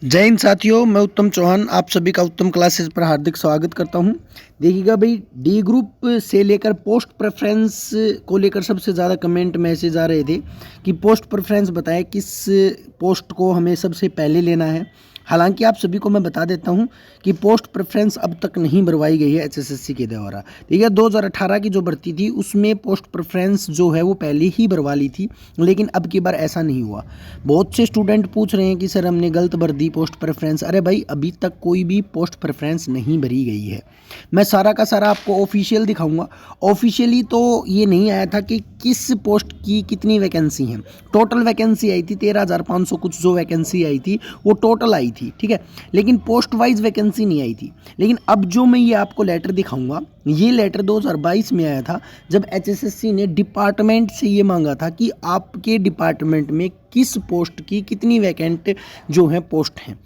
जय हिंद साथियों, मैं उत्तम चौहान आप सभी का उत्तम क्लासेस पर हार्दिक स्वागत करता हूं। देखिएगा भाई, डी ग्रुप से लेकर पोस्ट प्रेफरेंस को लेकर सबसे ज़्यादा कमेंट मैसेज आ रहे थे कि पोस्ट प्रेफरेंस बताएं किस पोस्ट को हमें सबसे पहले लेना है। हालांकि आप सभी को मैं बता देता हूं कि पोस्ट प्रेफरेंस अब तक नहीं भरवाई गई है एचएसएससी के द्वारा। ठीक है, 2018 की जो भर्ती थी उसमें पोस्ट प्रेफरेंस जो है वो पहले ही भरवा ली थी, लेकिन अब की बार ऐसा नहीं हुआ। बहुत से स्टूडेंट पूछ रहे हैं कि सर हमने गलत भर दी पोस्ट प्रेफरेंस। अरे भाई, अभी तक कोई भी पोस्ट प्रेफरेंस नहीं भरी गई है। मैं सारा का सारा आपको ऑफिशियल दिखाऊंगा। ऑफिशियली तो ये नहीं आया था कि किस पोस्ट की कितनी वैकेंसी है। टोटल वैकेंसी आई थी 13,500 कुछ, जो वैकेंसी आई थी वो टोटल आई थी। ठीक है, लेकिन पोस्ट वाइज वैकेंसी नहीं आई थी। लेकिन अब जो मैं ये आपको लेटर दिखाऊंगा, ये लेटर 2022 में आया था, जब एचएसएससी ने डिपार्टमेंट से ये मांगा था कि आपके डिपार्टमेंट में किस पोस्ट की कितनी वैकेंट जो है पोस्ट हैं।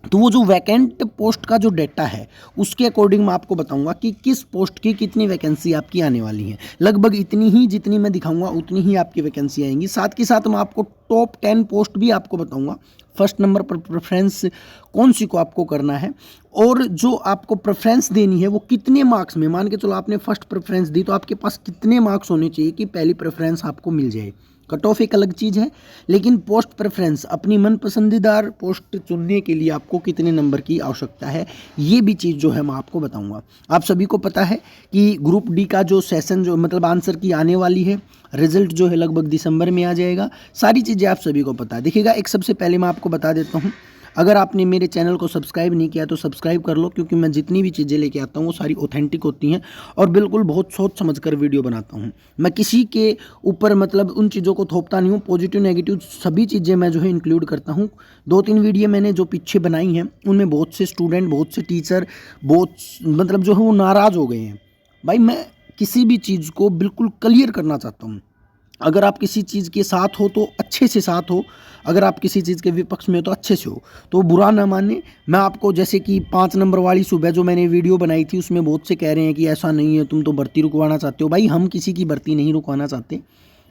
तो वो जो वैकेंट पोस्ट का जो डेटा है उसके अकॉर्डिंग मैं आपको बताऊंगा कि किस पोस्ट की कितनी वैकेंसी आपकी आने वाली है। लगभग इतनी ही जितनी मैं दिखाऊंगा उतनी ही आपकी वैकेंसी आएंगी। साथ के साथ मैं आपको टॉप 10 पोस्ट भी आपको बताऊंगा, फर्स्ट नंबर पर प्रेफरेंस कौन सी को आपको करना है, और जो आपको प्रेफरेंस देनी है वो कितने मार्क्स में। मान के चलो आपने फर्स्ट प्रेफरेंस दी तो आपके पास कितने मार्क्स होने चाहिए कि पहली प्रेफरेंस आपको मिल जाए। कट ऑफ एक अलग चीज़ है, लेकिन पोस्ट प्रेफरेंस अपनी मन पसंदीदार पोस्ट चुनने के लिए आपको कितने नंबर की आवश्यकता है, ये भी चीज़ जो है मैं आपको बताऊंगा। आप सभी को पता है कि ग्रुप डी का जो सेशन जो मतलब आंसर की आने वाली है, रिजल्ट जो है लगभग दिसंबर में आ जाएगा। सारी चीज़ें आप सभी को पता है। देखिएगा, एक सबसे पहले मैं आपको बता देता हूँ, अगर आपने मेरे चैनल को सब्सक्राइब नहीं किया तो सब्सक्राइब कर लो, क्योंकि मैं जितनी भी चीज़ें लेके आता हूँ वो सारी ऑथेंटिक होती हैं और बिल्कुल बहुत सोच समझ कर वीडियो बनाता हूँ। मैं किसी के ऊपर मतलब उन चीज़ों को थोपता नहीं हूँ। पॉजिटिव नेगेटिव सभी चीज़ें मैं जो है इंक्लूड करता हूँ। 2-3 वीडियो मैंने जो पीछे बनाई हैं उनमें बहुत से स्टूडेंट, बहुत से टीचर, बहुत मतलब जो है वो नाराज़ हो गए हैं। भाई, मैं किसी भी चीज़ को बिल्कुल क्लियर करना चाहता हूँ। अगर आप किसी चीज़ के साथ हो तो अच्छे से साथ हो, अगर आप किसी चीज़ के विपक्ष में हो तो अच्छे से हो, तो बुरा ना माने। मैं आपको जैसे कि 5 नंबर वाली सुबह जो मैंने वीडियो बनाई थी उसमें बहुत से कह रहे हैं कि ऐसा नहीं है, तुम तो भर्ती रुकवाना चाहते हो। भाई, हम किसी की भर्ती नहीं रुकवाना चाहते।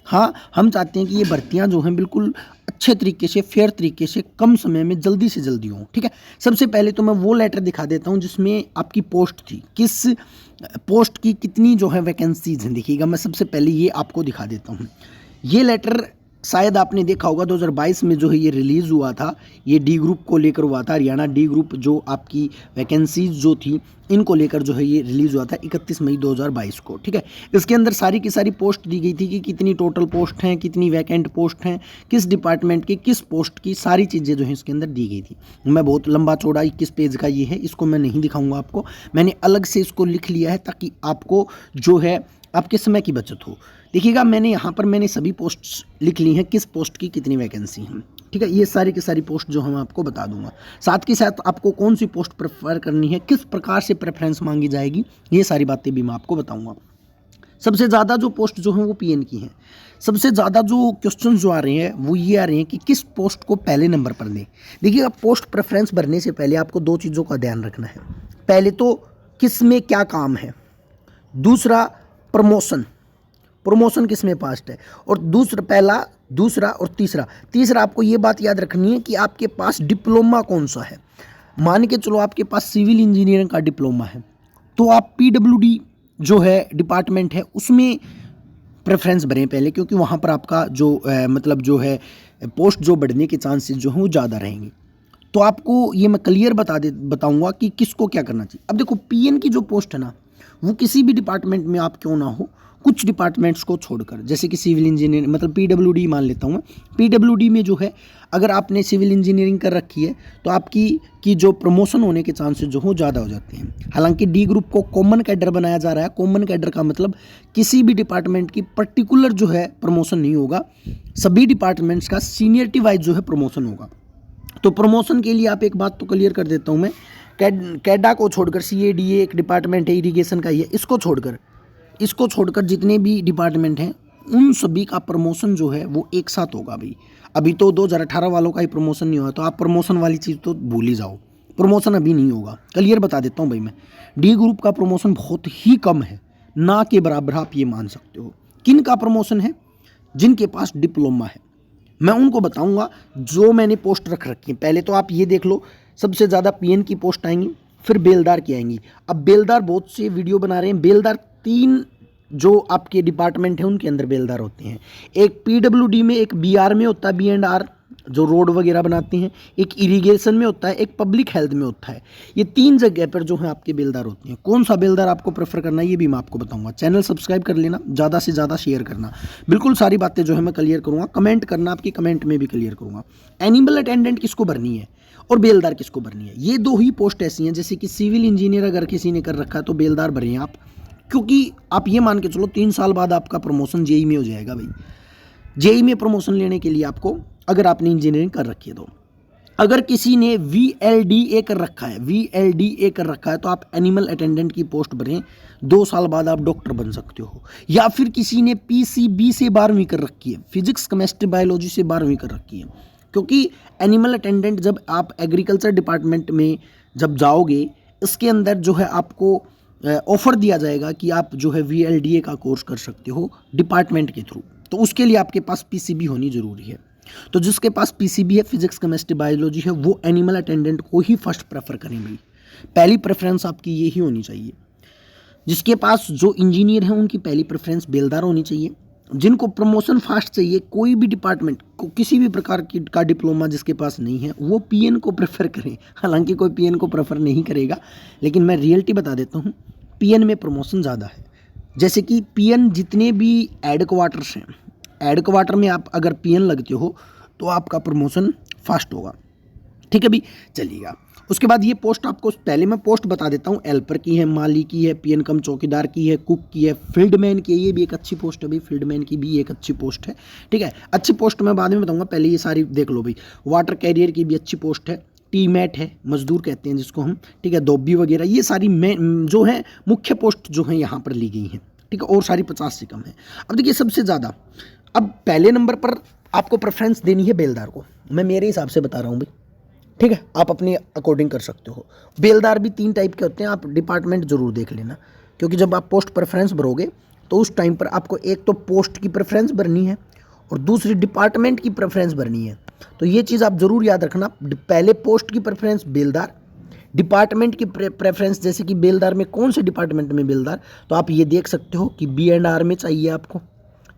हाँ, हम चाहते हैं कि ये भर्तियाँ जो हैं बिल्कुल अच्छे तरीके से, फेयर तरीके से, कम समय में जल्दी से जल्दी हों। ठीक है, सबसे पहले तो मैं वो लेटर दिखा देता हूँ जिसमें आपकी पोस्ट थी, किस पोस्ट की कितनी जो है वैकेंसीज हैं। देखिएगा, मैं सबसे पहले ये आपको दिखा देता हूँ। ये लेटर शायद आपने देखा होगा 2022 में जो है ये रिलीज़ हुआ था। ये डी ग्रुप को लेकर हुआ था। हरियाणा डी ग्रुप जो आपकी वैकेंसीज जो थी इनको लेकर जो है ये रिलीज़ हुआ था 31 मई 2022 को। ठीक है, इसके अंदर सारी की सारी पोस्ट दी गई थी कि कितनी टोटल पोस्ट हैं, कितनी वैकेंट पोस्ट हैं, किस डिपार्टमेंट की किस पोस्ट की, सारी चीज़ें जो है इसके अंदर दी गई थी। मैं बहुत लंबा चौड़ा 21 पेज का ये है, इसको मैं नहीं दिखाऊंगा आपको। मैंने अलग से इसको लिख लिया है ताकि आपको जो है आपके समय की बचत हो। देखिएगा, मैंने यहाँ पर मैंने सभी पोस्ट्स लिख ली हैं, किस पोस्ट की कितनी वैकेंसी है। ठीक है, ये सारी की सारी पोस्ट जो हम आपको बता दूंगा। साथ के साथ आपको कौन सी पोस्ट प्रेफर करनी है, किस प्रकार से प्रेफरेंस मांगी जाएगी, ये सारी बातें भी मैं आपको बताऊंगा। सबसे ज़्यादा जो पोस्ट जो है वो पीएन की है। सबसे ज़्यादा जो क्वेश्चन जो आ रहे हैं वो ये आ रहे हैं कि किस पोस्ट को पहले नंबर पर दें। देखिएगा, पोस्ट प्रेफरेंस भरने से पहले आपको 2 चीज़ों का ध्यान रखना है। पहले तो किस में क्या काम है, दूसरा प्रमोशन, प्रमोशन किस में पास्ट है, और दूसरा और तीसरा आपको ये बात याद रखनी है कि आपके पास डिप्लोमा कौन सा है। मान के चलो आपके पास सिविल इंजीनियरिंग का डिप्लोमा है तो आप पीडब्ल्यूडी जो है डिपार्टमेंट है उसमें प्रेफरेंस भरें पहले, क्योंकि वहाँ पर आपका जो मतलब जो है पोस्ट जो बढ़ने के चांसेस जो हैं वो ज़्यादा रहेंगे। तो आपको ये मैं क्लियर बताऊंगा कि किसको क्या करना चाहिए। अब देखो, पीएन की जो पोस्ट है ना, वो किसी भी डिपार्टमेंट में आप क्यों ना हो, कुछ डिपार्टमेंट्स को छोड़कर, जैसे कि सिविल इंजीनियरिंग मतलब पीडब्ल्यूडी मान लेता हूँ मैं। पीडब्ल्यूडी में जो है अगर आपने सिविल इंजीनियरिंग कर रखी है तो आपकी जो प्रमोशन होने के चांसेस जो हो ज़्यादा हो जाते हैं। हालांकि डी ग्रुप को कॉमन कैडर बनाया जा रहा है। कॉमन कैडर का मतलब किसी भी डिपार्टमेंट की पर्टिकुलर जो है प्रमोशन नहीं होगा, सभी डिपार्टमेंट्स का सीनियरिटी वाइज जो है प्रमोशन होगा। तो प्रमोशन के लिए आप एक बात तो क्लियर कर देता हूँ मैं, कैडा को छोड़कर, सीएडीए एक डिपार्टमेंट है इरिगेशन का ही है, इसको छोड़कर जितने भी डिपार्टमेंट हैं उन सभी का प्रमोशन जो है वो एक साथ होगा। भाई, अभी तो 2018 वालों का ही प्रमोशन नहीं हुआ, तो आप प्रमोशन वाली चीज़ तो भूल ही जाओ। प्रमोशन अभी नहीं होगा, क्लियर बता देता हूँ भाई। मैं डी ग्रुप का प्रमोशन बहुत ही कम है, ना के बराबर आप ये मान सकते हो। किन का प्रमोशन है? जिनके पास डिप्लोमा है। मैं उनको बताऊंगा जो मैंने पोस्ट रख रखी है। पहले तो आप ये देख लो, सबसे ज़्यादा पीएन की पोस्ट आएंगी, फिर बेलदार की आएंगी। अब बेलदार बहुत से वीडियो बना रहे हैं, बेलदार 3 जो आपके डिपार्टमेंट हैं उनके अंदर बेलदार होते हैं। एक पीडब्ल्यूडी में, एक बीआर में होता है, बी&आर जो रोड वगैरह बनाते हैं, एक इरिगेशन में होता है, एक पब्लिक हेल्थ में होता है। ये 3 जगह पर जो है आपके बेलदार होते हैं। कौन सा बेलदार आपको प्रेफर करना है ये भी मैं आपको बताऊंगा। चैनल सब्सक्राइब कर लेना, ज़्यादा से ज़्यादा शेयर करना, बिल्कुल सारी बातें जो है मैं क्लियर करूँगा। कमेंट करना, आपकी कमेंट में भी क्लियर करूँगा। एनिमल अटेंडेंट किसको भरनी है और बेलदार किसको भरनी है, ये 2 ही पोस्ट ऐसी हैं। जैसे कि सिविल इंजीनियर अगर किसी ने कर रखा है तो बेलदार भरें आप, क्योंकि आप ये मान के चलो 3 साल बाद आपका प्रमोशन जेई में हो जाएगा भाई। जेई में प्रमोशन लेने के लिए आपको, अगर आपने इंजीनियरिंग कर रखी है तो, अगर किसी ने VLDA कर रखा है, VLDA कर रखा है तो आप एनिमल अटेंडेंट की पोस्ट भरें। 2 साल बाद आप डॉक्टर बन सकते हो। या फिर किसी ने PCB से 12वीं कर रखी है, फिजिक्स केमिस्ट्री बायोलॉजी से 12वीं कर रखी है, क्योंकि एनिमल अटेंडेंट जब आप एग्रीकल्चर डिपार्टमेंट में जब जाओगे, इसके अंदर जो है आपको ऑफर दिया जाएगा कि आप जो है VLDA का कोर्स कर सकते हो डिपार्टमेंट के थ्रू। तो उसके लिए आपके पास PCB होनी ज़रूरी है। तो जिसके पास PCB है, फिजिक्स केमिस्ट्री बायोलॉजी है, वो एनिमल अटेंडेंट को ही फर्स्ट प्रेफर करें भाई। पहली प्रेफरेंस आपकी यही होनी चाहिए। जिसके पास जो इंजीनियर है उनकी पहली प्रेफरेंस बेलदार होनी चाहिए। जिनको प्रमोशन फास्ट चाहिए, कोई भी डिपार्टमेंट को किसी भी प्रकार की का डिप्लोमा जिसके पास नहीं है, वो PN को प्रेफर करें। हालांकि कोई PN को प्रेफर नहीं करेगा, लेकिन मैं रियलिटी बता देता हूँ, PN में प्रमोशन ज़्यादा है। जैसे कि PN जितने भी एड क्वार्टर्स हैं, एड क्वार्टर में आप अगर PN लगते हो तो आपका प्रमोशन फास्ट होगा। ठीक है भी, चलिएगा। उसके बाद ये पोस्ट आपको पहले मैं पोस्ट बता देता हूँ। हेल्पर की है, माली की है, PN कम चौकीदार की है, कुक की है, फील्डमैन की है। ये भी एक अच्छी पोस्ट है भाई, फील्डमैन की भी एक अच्छी पोस्ट है। ठीक है, अच्छी पोस्ट मैं बाद में बताऊँगा, पहले ये सारी देख लो भाई। वाटर कैरियर की भी अच्छी पोस्ट है, टीमैट है, मजदूर कहते हैं जिसको हम, ठीक है, दोबी वगैरह, ये सारी जो है मुख्य पोस्ट जो है यहाँ पर ली गई हैं। ठीक है, और सारी 50 से कम है। अब देखिए सबसे ज़्यादा, अब पहले नंबर पर आपको प्रेफरेंस देनी है बेलदार को, मैं मेरे हिसाब से बता रहा हूँ भाई। ठीक है, आप अपने अकॉर्डिंग कर सकते हो। बेलदार भी 3 टाइप के होते हैं, आप डिपार्टमेंट जरूर देख लेना, क्योंकि जब आप पोस्ट प्रेफरेंस भरोगे तो उस टाइम पर आपको एक तो पोस्ट की प्रेफरेंस भरनी है और दूसरी डिपार्टमेंट की प्रेफरेंस भरनी है। तो ये चीज़ आप ज़रूर याद रखना, पहले पोस्ट की प्रेफरेंस बेलदार, डिपार्टमेंट की प्रेफरेंस, जैसे कि बेलदार में कौन से डिपार्टमेंट में बेलदार, तो आप ये देख सकते हो कि B&R में चाहिए आपको,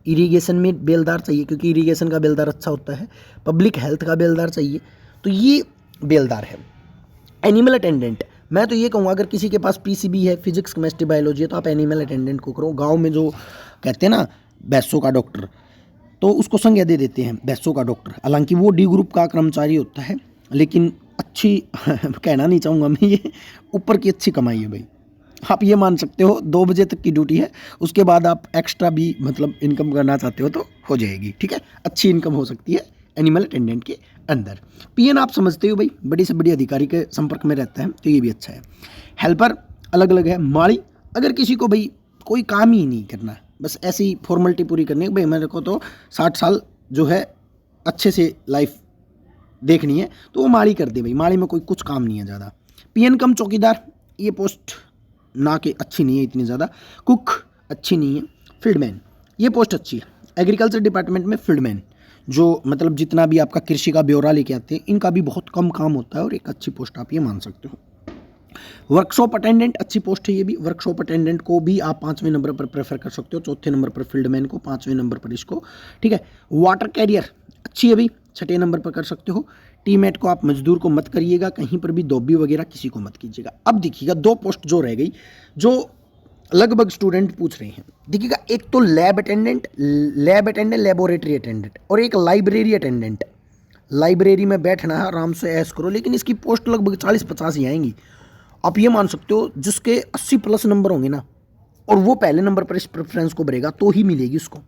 इरिगेशन में बेलदार चाहिए क्योंकि इरिगेशन का बेलदार अच्छा होता है, पब्लिक हेल्थ का बेलदार चाहिए, तो ये बेलदार है। एनिमल अटेंडेंट, मैं तो ये कहूँगा अगर किसी के पास PCB है, फिजिक्स केमिस्ट्री बायोलॉजी है, तो आप एनिमल अटेंडेंट को करो। गांव में जो कहते हैं ना भैंसों का डॉक्टर, तो उसको संज्ञा दे देते हैं भैंसों का डॉक्टर। हालांकि वो D ग्रुप का कर्मचारी होता है, लेकिन अच्छी कहना नहीं चाहूँगा मैं, ये ऊपर की अच्छी कमाई है भाई। आप ये मान सकते हो 2 बजे तक की ड्यूटी है, उसके बाद आप एक्स्ट्रा भी मतलब इनकम करना चाहते हो तो हो जाएगी। ठीक है, अच्छी इनकम हो सकती है एनिमल अटेंडेंट के अंदर। PN आप समझते हो भाई, बड़ी से बड़ी अधिकारी के संपर्क में रहता है, तो ये भी अच्छा है। हेल्पर अलग अलग है। माली, अगर किसी को भाई कोई काम ही नहीं करना, बस ऐसी फॉर्मेलिटी पूरी करनी है भाई, मेरे को तो 60 साल जो है अच्छे से लाइफ देखनी है, तो वो माली कर दे भाई। माली में कोई कुछ काम नहीं है ज़्यादा। PN कम चौकीदार, ये पोस्ट ना कि अच्छी नहीं है इतनी ज़्यादा। कुक अच्छी नहीं है। फील्डमैन, ये पोस्ट अच्छी है। एग्रीकल्चर डिपार्टमेंट में फील्डमैन, जो मतलब जितना भी आपका कृषि का ब्यौरा लेके आते हैं, इनका भी बहुत कम काम होता है और एक अच्छी पोस्ट आप ये मान सकते हो। वर्कशॉप अटेंडेंट अच्छी पोस्ट है ये भी। वर्कशॉप अटेंडेंट को भी आप 5वें नंबर पर प्रेफर कर सकते हो, 4थे नंबर पर फील्डमैन को, 5वें नंबर पर इसको। ठीक है, वाटर कैरियर अच्छी है भाई, 6ठे नंबर पर कर सकते हो। टीमैट को आप मजदूर को मत करिएगा, कहीं पर भी दोबी वगैरह किसी को मत कीजिएगा। अब देखिएगा 2 पोस्ट जो रह गई, जो लगभग स्टूडेंट पूछ रहे हैं। देखिएगा, एक तो लैब अटेंडेंट, लेबोरेटरी अटेंडेंट, और एक लाइब्रेरी अटेंडेंट। लाइब्रेरी में बैठना है, आराम से ऐश करो, लेकिन इसकी पोस्ट लगभग 40-50 ही आएंगी। आप ये मान सकते हो जिसके 80+ नंबर होंगे ना, और वो पहले नंबर पर इस प्रेफरेंस को भरेगा तो ही मिलेगी उसको।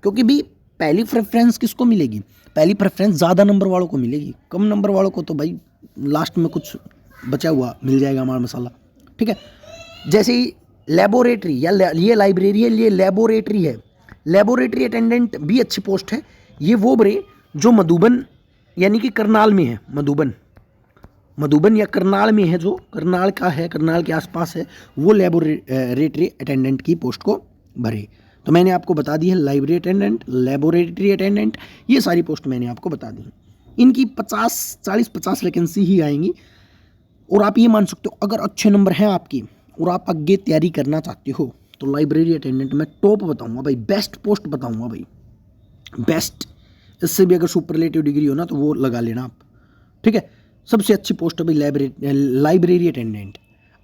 क्योंकि भी पहली प्रेफरेंस किसको मिलेगी? पहली प्रेफरेंस ज़्यादा नंबर वालों को मिलेगी, कम नंबर वालों को तो भाई लास्ट में कुछ बचा हुआ मिल जाएगा माल मसाला। ठीक है, जैसे ही लेबोरेटरी या ये लाइब्रेरी है, ये लेबोरेटरी है। लेबोरेटरी अटेंडेंट भी अच्छी पोस्ट है। ये वो भरे जो मधुबन यानी कि करनाल में है, मधुबन या करनाल में है, जो करनाल का है, करनाल के आसपास है, वो लेबोरेटरी अटेंडेंट की पोस्ट को भरे। तो मैंने आपको बता दी है लाइब्रेरी अटेंडेंट, लेबोरेटरी अटेंडेंट, ये सारी पोस्ट मैंने आपको बता दी। इनकी 40-50 वैकेंसी ही आएंगी। और आप ये मान सकते हो अगर अच्छे नंबर हैं आपकी और आप आगे तैयारी करना चाहते हो तो लाइब्रेरी अटेंडेंट में टॉप बताऊंगा भाई, बेस्ट पोस्ट बताऊंगा भाई, बेस्ट। इससे भी अगर सुपरलेटिव डिग्री हो ना तो वो लगा लेना आप, ठीक है। सबसे अच्छी पोस्ट है भाई लाइब्रेरी अटेंडेंट,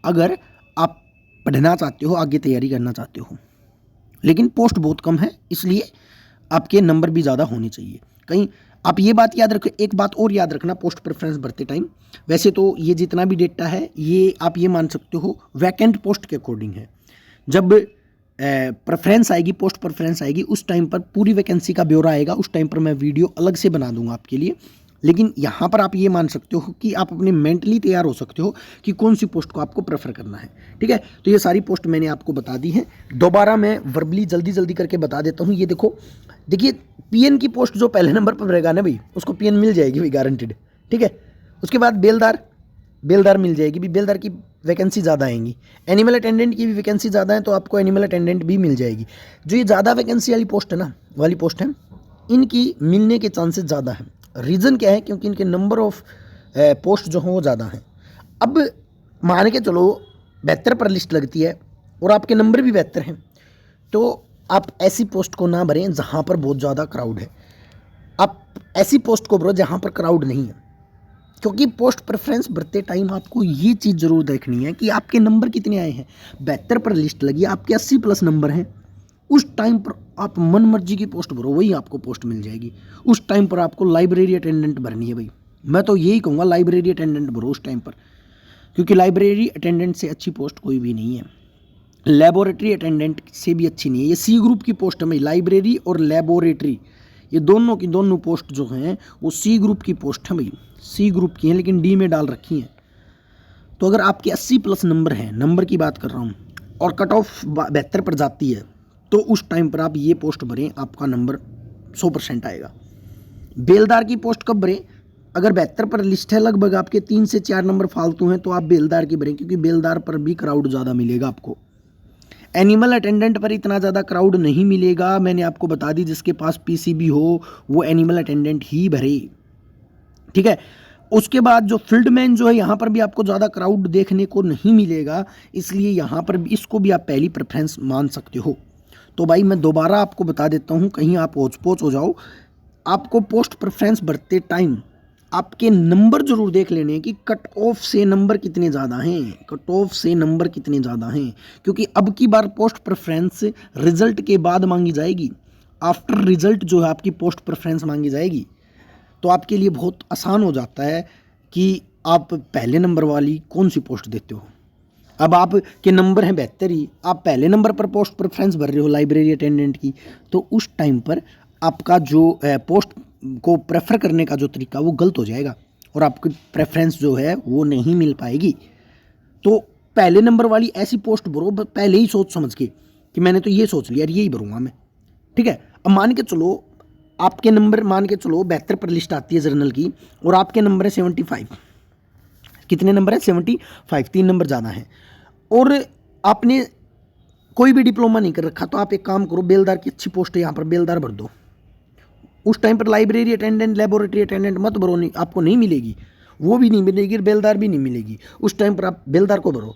अगर आप पढ़ना चाहते हो, आगे तैयारी करना चाहते हो। लेकिन पोस्ट बहुत कम है, इसलिए आपके नंबर भी ज़्यादा होने चाहिए। कहीं आप ये बात याद रखो, एक बात और याद रखना पोस्ट प्रेफरेंस भरते टाइम, वैसे तो ये जितना भी डेटा है ये आप ये मान सकते हो वैकेंट पोस्ट के अकॉर्डिंग है। जब प्रेफरेंस आएगी, पोस्ट प्रेफरेंस आएगी, उस टाइम पर पूरी वैकेंसी का ब्यौरा आएगा, उस टाइम पर मैं वीडियो अलग से बना दूंगा आपके लिए। लेकिन यहाँ पर आप ये मान सकते हो कि आप अपने मेंटली तैयार हो सकते हो कि कौन सी पोस्ट को आपको प्रेफर करना है, ठीक है। तो ये सारी पोस्ट मैंने आपको बता दी है। दोबारा मैं वर्बली जल्दी करके बता देता हूँ। ये देखिए पीएन की पोस्ट जो पहले नंबर पर रहेगा ना भाई, उसको पीएन मिल जाएगी भाई, गारंटेड, ठीक है। उसके बाद बेलदार मिल जाएगी भी, बेलदार की वैकेंसी ज़्यादा आएंगी। एनिमल अटेंडेंट की भी वैकेंसी ज़्यादा है तो आपको एनिमल अटेंडेंट भी मिल जाएगी। जो ये ज़्यादा वैकेंसी वाली पोस्ट है ना, वाली पोस्ट है, इनकी मिलने के चांसेस ज़्यादा हैं। रीज़न क्या है? क्योंकि इनके नंबर ऑफ पोस्ट जो हैं वो ज़्यादा हैं। अब मान के चलो 72 पर लिस्ट लगती है और आपके नंबर भी 72 हैं, तो आप ऐसी पोस्ट को ना भरें जहाँ पर बहुत ज़्यादा क्राउड है। आप ऐसी पोस्ट को भरो जहाँ पर क्राउड नहीं है, क्योंकि पोस्ट प्रेफरेंस भरते टाइम आपको ये चीज़ ज़रूर देखनी है कि आपके नंबर कितने आए हैं। 72 पर लिस्ट लगी, आपके 80+ नंबर हैं, उस टाइम पर आप मन मर्जी की पोस्ट भरो, वही आपको पोस्ट मिल जाएगी। उस टाइम पर आपको लाइब्रेरी अटेंडेंट भरनी है भाई, मैं तो यही कहूँगा लाइब्रेरी अटेंडेंट भरो उस टाइम पर, क्योंकि लाइब्रेरी अटेंडेंट से अच्छी पोस्ट कोई भी नहीं है, लेबोरेटरी अटेंडेंट से भी अच्छी नहीं है। ये सी ग्रुप की पोस्ट है भाई, लाइब्रेरी और लेबोरेटरी, ये दोनों की दोनों पोस्ट जो हैं वो सी ग्रुप की पोस्ट है भाई, सी ग्रुप की हैं, लेकिन डी में डाल रखी हैं। तो अगर आपके 80+ नंबर हैं, नंबर की बात कर रहा हूँ, और कट ऑफ 72 पर जाती है, तो उस टाइम पर आप ये पोस्ट भरें, आपका नंबर 100% आएगा। बेलदार की पोस्ट कब भरें? अगर 72 पर लिस्ट है, लगभग आपके 3 से 4 नंबर फालतू हैं, तो आप बेलदार की भरें, क्योंकि बेलदार पर भी क्राउड ज़्यादा मिलेगा आपको। एनिमल अटेंडेंट पर इतना ज़्यादा क्राउड नहीं मिलेगा, मैंने आपको बता दी, जिसके पास पीसीबी हो वो एनिमल अटेंडेंट ही भरे, ठीक है। उसके बाद जो फील्डमैन जो है, यहाँ पर भी आपको ज़्यादा क्राउड देखने को नहीं मिलेगा, इसलिए यहाँ पर भी इसको भी आप पहली प्रेफरेंस मान सकते हो। तो भाई मैं दोबारा आपको बता देता हूँ, कहीं आप होच-पोच हो जाओ, आपको पोस्ट प्रेफरेंस भरते टाइम आपके नंबर जरूर देख लेने हैं कि कट ऑफ से नंबर कितने ज़्यादा हैं, कट ऑफ से नंबर कितने ज़्यादा हैं, क्योंकि अब की बार पोस्ट प्रेफरेंस रिजल्ट के बाद मांगी जाएगी। आफ्टर रिजल्ट जो है आपकी पोस्ट प्रेफरेंस मांगी जाएगी, तो आपके लिए बहुत आसान हो जाता है कि आप पहले नंबर वाली कौन सी पोस्ट देते हो। अब आपके नंबर हैं 72 ही, आप पहले नंबर पर पोस्ट प्रेफरेंस भर रहे हो लाइब्रेरी अटेंडेंट की, तो उस टाइम पर आपका जो पोस्ट को प्रेफर करने का जो तरीका वो गलत हो जाएगा और आपकी प्रेफरेंस जो है वो नहीं मिल पाएगी। तो पहले नंबर वाली ऐसी पोस्ट भरो पहले ही सोच समझ के कि मैंने तो ये सोच लिया यही भरूंगा मैं, ठीक है। अब मान के चलो आपके नंबर, मान के चलो 72 पर लिस्ट आती है जर्नल की और आपके नंबर है 75, कितने नंबर है? 75, 3 नंबर ज़्यादा हैं, और आपने कोई भी डिप्लोमा नहीं कर रखा, तो आप एक काम करो, बेलदार की अच्छी पोस्ट है यहाँ पर, बेलदार भर दो। उस टाइम पर लाइब्रेरी अटेंडेंट, लेबोरेटरी अटेंडेंट मत भरो, नहीं आपको नहीं मिलेगी, वो भी नहीं मिलेगी, बेलदार भी नहीं मिलेगी। उस टाइम पर आप बेलदार को भरो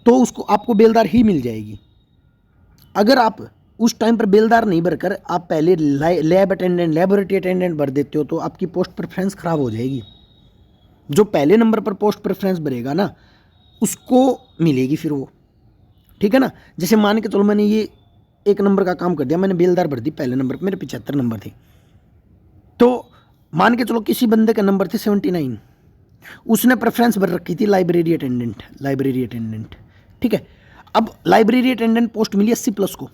तो उसको आपको बेलदार ही मिल जाएगी। अगर आप उस टाइम पर बेलदार नहीं भरकर आप पहले लैब अटेंडेंट, लेबोरेटरी अटेंडेंट भर देते हो, तो आपकी पोस्ट प्रेफरेंस ख़राब हो जाएगी। जो पहले नंबर पर पोस्ट प्रेफरेंस भरेगा ना उसको मिलेगी फिर वो, ठीक है ना। जैसे मान के चलो मैंने ये 1 नंबर का काम कर दिया, मैंने बेलदार भर दी पहले नंबर पर, मेरे 75 नंबर थे, तो मान के चलो किसी बंदे का नंबर थे 79, उसने प्रेफरेंस भर रखी थी लाइब्रेरी अटेंडेंट, ठीक है। अब लाइब्रेरी अटेंडेंट पोस्ट मिली 80+ को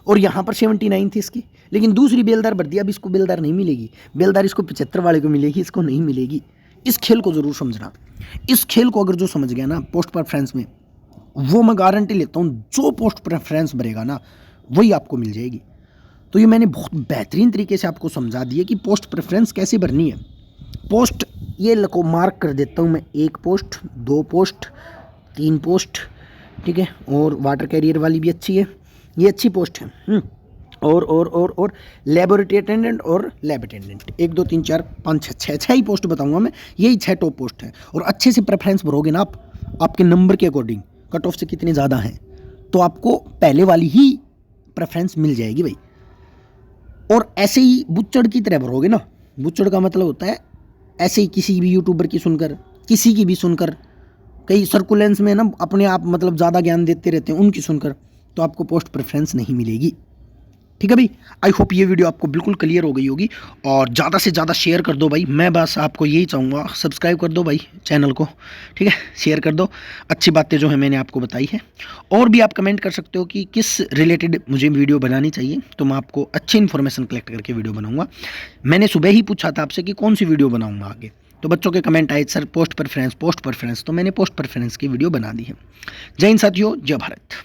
और यहाँ पर 79 थी इसकी, लेकिन दूसरी बेलदार भर दिया, अब इसको बेलदार नहीं मिलेगी, बेलदार इसको 75 वाले को मिलेगी, इसको नहीं मिलेगी। इस खेल को ज़रूर समझना, इस खेल को अगर जो समझ गया ना पोस्ट प्रेफरेंस में, वो मैं गारंटी लेता हूँ जो पोस्ट प्रेफरेंस भरेगा ना वही आपको मिल जाएगी। तो ये मैंने बहुत बेहतरीन तरीके से आपको समझा दिया कि पोस्ट प्रेफरेंस कैसे भरनी है। पोस्ट ये लको मार्क कर देता हूँ मैं, 1 पोस्ट, 2 पोस्ट, 3 पोस्ट, ठीक है, और वाटर कैरियर वाली भी अच्छी है, ये अच्छी पोस्ट है। और लेबोरेटरी अटेंडेंट और लैब अटेंडेंट 1 2 3 4 5 6 छः ही पोस्ट बताऊंगा मैं, यही 6 टॉप पोस्ट हैं। और अच्छे से प्रेफरेंस भरोगे ना आप, आपके नंबर के अकॉर्डिंग कट ऑफ से कितने ज़्यादा हैं, तो आपको पहले वाली ही प्रेफरेंस मिल जाएगी भाई। और ऐसे ही बुच्चड़ की तरह भरोगे ना, बुच्चड़ का मतलब होता है ऐसे ही किसी भी यूट्यूबर की सुनकर, किसी की भी सुनकर, कई सर्कुलेंस में ना अपने आप मतलब ज़्यादा ज्ञान देते रहते हैं उनकी सुनकर, तो आपको पोस्ट प्रेफरेंस नहीं मिलेगी। ठीक है भाई, आई होप ये वीडियो आपको बिल्कुल क्लियर हो गई होगी, और ज़्यादा से ज़्यादा शेयर कर दो भाई। मैं बस आपको यही चाहूँगा, सब्सक्राइब कर दो भाई चैनल को, ठीक है, शेयर कर दो। अच्छी बातें जो है मैंने आपको बताई है। और भी आप कमेंट कर सकते हो कि किस रिलेटेड मुझे वीडियो बनानी चाहिए, तो मैं आपको अच्छी इन्फॉर्मेशन कलेक्ट करके वीडियो बनाऊँगा। मैंने सुबह ही पूछा था आपसे कि कौन सी वीडियो बनाऊँगा आगे, तो बच्चों के कमेंट आए सर पोस्ट प्रेफरेंस, तो मैंने पोस्ट प्रेफरेंस की वीडियो बना दी है। जय हिंद साथियों, जय भारत।